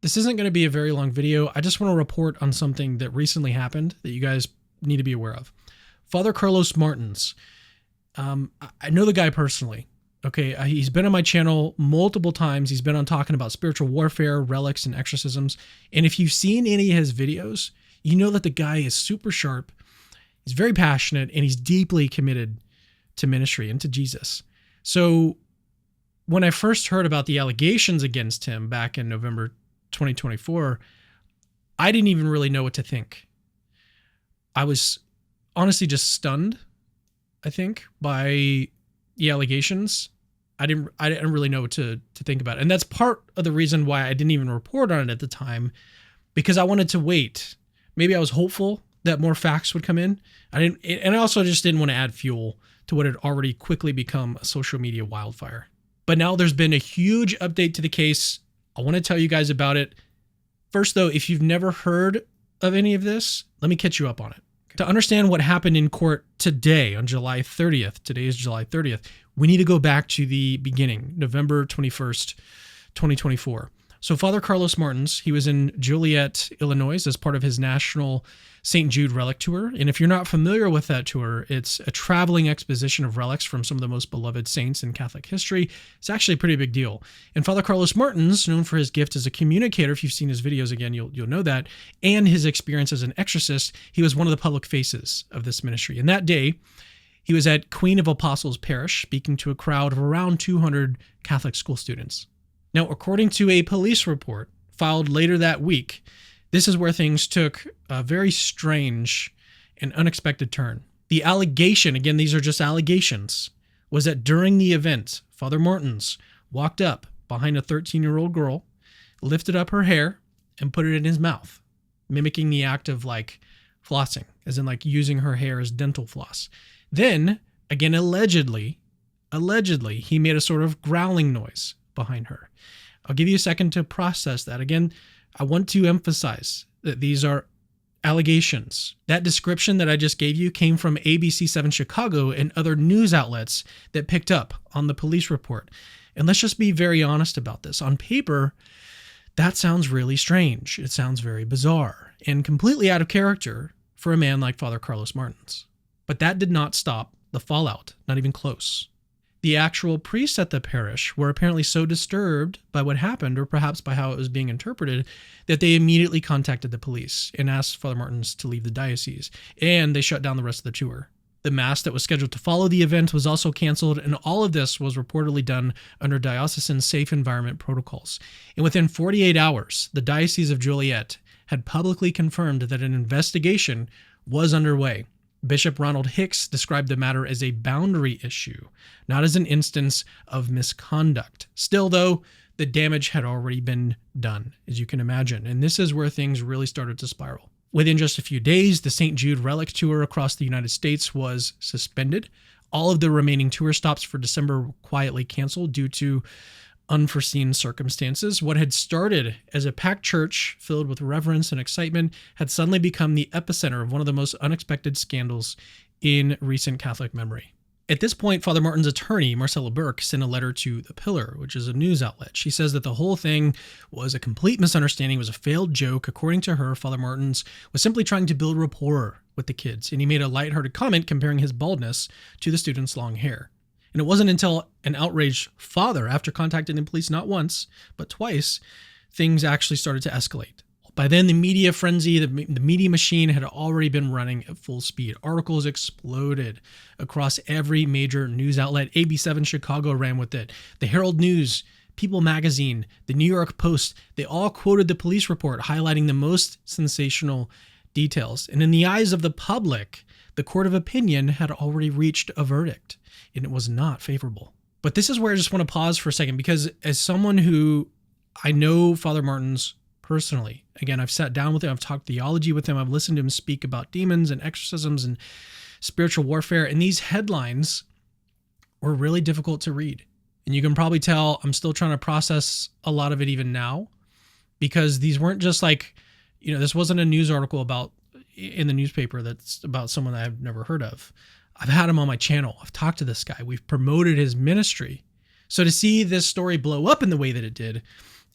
This isn't going to be a very long video. I just want to report on something that recently happened that you guys need to be aware of. Father Carlos Martins. I know the guy personally. Okay, he's been on my channel multiple times. He's been on talking about spiritual warfare, relics, and exorcisms. And if you've seen any of his videos, you know that the guy is super sharp. He's very passionate, and he's deeply committed to ministry and to Jesus. So when I first heard about the allegations against him back in November 2024, I didn't even really know what to think. I was honestly just stunned, I think, by the allegations. I didn't really know what to think about it. And that's part of the reason why I didn't even report on it at the time, because I wanted to wait. Maybe I was hopeful that more facts would come in. And I also just didn't want to add fuel to what had already quickly become a social media wildfire. But now there's been a huge update to the case. I want to tell you guys about it. First, though, if you've never heard of any of this, let me catch you up on it. To understand what happened in court today on July 30th, today is July 30th, we need to go back to the beginning, November 21st, 2024. So Father Carlos Martins, he was in Joliet, Illinois as part of his national St. Jude relic tour. And if you're not familiar with that tour, it's a traveling exposition of relics from some of the most beloved saints in Catholic history. It's actually a pretty big deal. And Father Carlos Martins, known for his gift as a communicator, if you've seen his videos again, you'll know that, and his experience as an exorcist, he was one of the public faces of this ministry. And that day, he was at Queen of Apostles Parish speaking to a crowd of around 200 Catholic school students. Now, according to a police report filed later that week, this is where things took a very strange and unexpected turn. The allegation, again, these are just allegations, was that during the event, Father Martins walked up behind a 13-year-old girl, lifted up her hair, and put it in his mouth, mimicking the act of like flossing, as in like using her hair as dental floss. Then, again, allegedly, he made a sort of growling noise behind her. I'll give you a second to process that. Again, I want to emphasize that these are allegations. That description that I just gave you came from ABC7 Chicago and other news outlets that picked up on the police report. And let's just be very honest about this. On paper, that sounds really strange. It sounds very bizarre and completely out of character for a man like Father Carlos Martins. But that did not stop the fallout, not even close. The actual priests at the parish were apparently so disturbed by what happened, or perhaps by how it was being interpreted, that they immediately contacted the police and asked Father Martins to leave the diocese, and they shut down the rest of the tour. The mass that was scheduled to follow the event was also canceled, and all of this was reportedly done under diocesan safe environment protocols. And within 48 hours, the Diocese of Joliet had publicly confirmed that an investigation was underway. Bishop Ronald Hicks described the matter as a boundary issue, not as an instance of misconduct. Still, though, the damage had already been done, as you can imagine, and this is where things really started to spiral. Within just a few days, the St. Jude relic tour across the United States was suspended. All of the remaining tour stops for December were quietly canceled due to unforeseen circumstances. What had started as a packed church filled with reverence and excitement had suddenly become the epicenter of one of the most unexpected scandals in recent Catholic memory. At this point, Father Martin's attorney, Marcella Burke, sent a letter to The Pillar, which is a news outlet. She says that the whole thing was a complete misunderstanding, was a failed joke. According to her, Father Martins was simply trying to build rapport with the kids, and he made a lighthearted comment comparing his baldness to the students' long hair. And it wasn't until an outraged father, after contacting the police not once, but twice, things actually started to escalate. By then, the media frenzy, the media machine had already been running at full speed. Articles exploded across every major news outlet. AB7 Chicago ran with it. The Herald News, People Magazine, the New York Post, they all quoted the police report, highlighting the most sensational details. And in the eyes of the public, the court of opinion had already reached a verdict, and it was not favorable. But this is where I just want to pause for a second, because as someone who, I know Father Martins personally, again, I've sat down with him, I've talked theology with him, I've listened to him speak about demons and exorcisms and spiritual warfare, and these headlines were really difficult to read. And you can probably tell I'm still trying to process a lot of it even now, because these weren't just like, this wasn't a news article about in the newspaper that's about someone that I've never heard of. I've had him on my channel. I've talked to this guy. We've promoted his ministry. So to see this story blow up in the way that it did,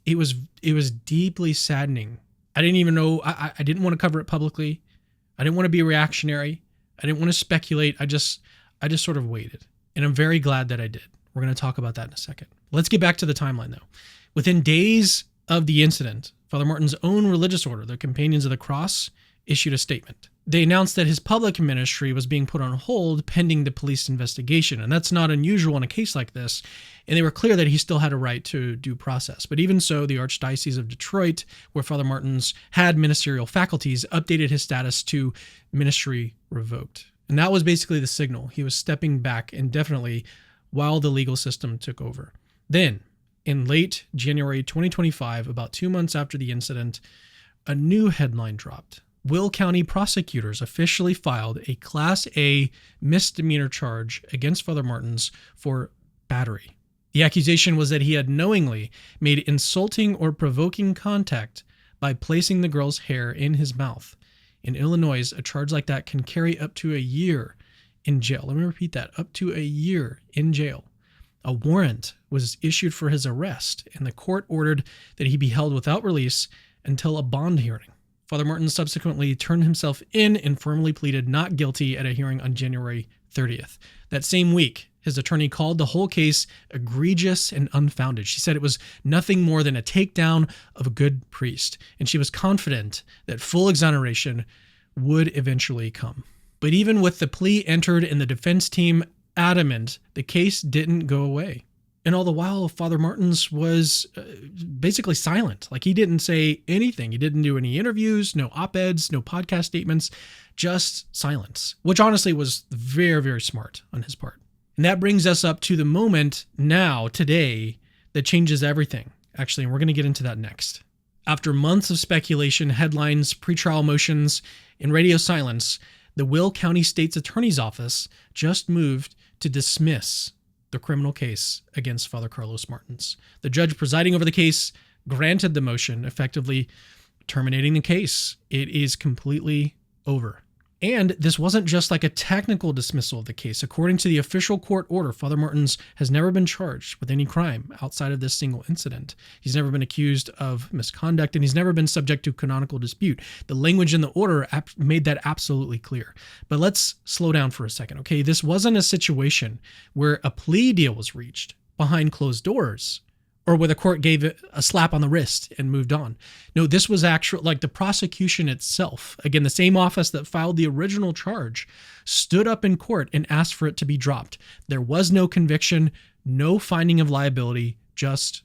It was deeply saddening. I didn't even know, I didn't want to cover it publicly. I didn't want to be reactionary. I didn't want to speculate. I just sort of waited. And I'm very glad that I did. We're going to talk about that in a second. Let's get back to the timeline though. Within days of the incident, Father Martin's own religious order, the Companions of the Cross, issued a statement. They announced that his public ministry was being put on hold pending the police investigation, and that's not unusual in a case like this, and they were clear that he still had a right to due process. But even so, the Archdiocese of Detroit, where Father Martin's had ministerial faculties, updated his status to ministry revoked. And that was basically the signal. He was stepping back indefinitely while the legal system took over. Then, in late January 2025, about 2 months after the incident, a new headline dropped. Will County prosecutors officially filed a Class A misdemeanor charge against Father Martins for battery. The accusation was that he had knowingly made insulting or provoking contact by placing the girl's hair in his mouth. In Illinois, a charge like that can carry up to a year in jail. Let me repeat that, up to a year in jail. A warrant was issued for his arrest, and the court ordered that he be held without release until a bond hearing. Father Martin subsequently turned himself in and formally pleaded not guilty at a hearing on January 30th. That same week, his attorney called the whole case egregious and unfounded. She said it was nothing more than a takedown of a good priest, and she was confident that full exoneration would eventually come. But even with the plea entered and the defense team adamant, the case didn't go away. And all the while, Father Martins was basically silent. Like, he didn't say anything. He didn't do any interviews, no op-eds, no podcast statements, just silence, which honestly was very, very smart on his part. And that brings us up to the moment now, today, that changes everything, actually, and we're going to get into that next. After months of speculation, headlines, pretrial motions, and radio silence, the Will County State's Attorney's Office just moved to dismiss the criminal case against Father Carlos Martins. The judge presiding over the case granted the motion, effectively terminating the case. It is completely over. And this wasn't just like a technical dismissal of the case. According to the official court order, Father Martins has never been charged with any crime outside of this single incident. He's never been accused of misconduct, and he's never been subject to canonical dispute. The language in the order made that absolutely clear. But let's slow down for a second, okay? This wasn't a situation where a plea deal was reached behind closed doors, or where the court gave it a slap on the wrist and moved on. No, this was actual, like the prosecution itself, again, the same office that filed the original charge, stood up in court and asked for it to be dropped. There was no conviction, no finding of liability, just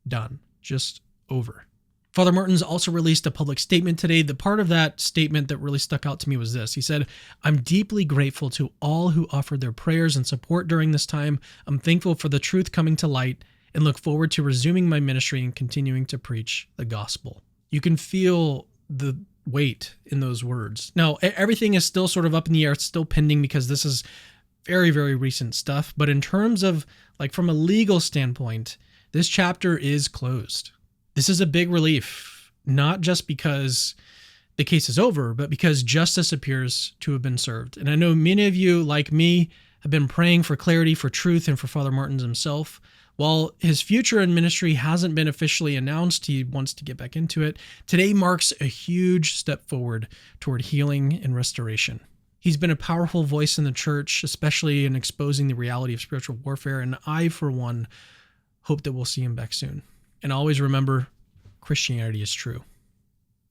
done, just over. Father Martins also released a public statement today. The part of that statement that really stuck out to me was this. He said, "I'm deeply grateful to all who offered their prayers and support during this time. I'm thankful for the truth coming to light and look forward to resuming my ministry and continuing to preach the gospel." You can feel the weight in those words. Now, everything is still sort of up in the air. It's still pending because this is very, very recent stuff. But in terms of, like, from a legal standpoint, this chapter is closed. This is a big relief, not just because the case is over, but because justice appears to have been served. And I know many of you, like me, have been praying for clarity, for truth, and for Father Martins himself. While his future in ministry hasn't been officially announced, he wants to get back into it. Today marks a huge step forward toward healing and restoration. He's been a powerful voice in the church, especially in exposing the reality of spiritual warfare, and I, for one, hope that we'll see him back soon. And always remember, Christianity is true.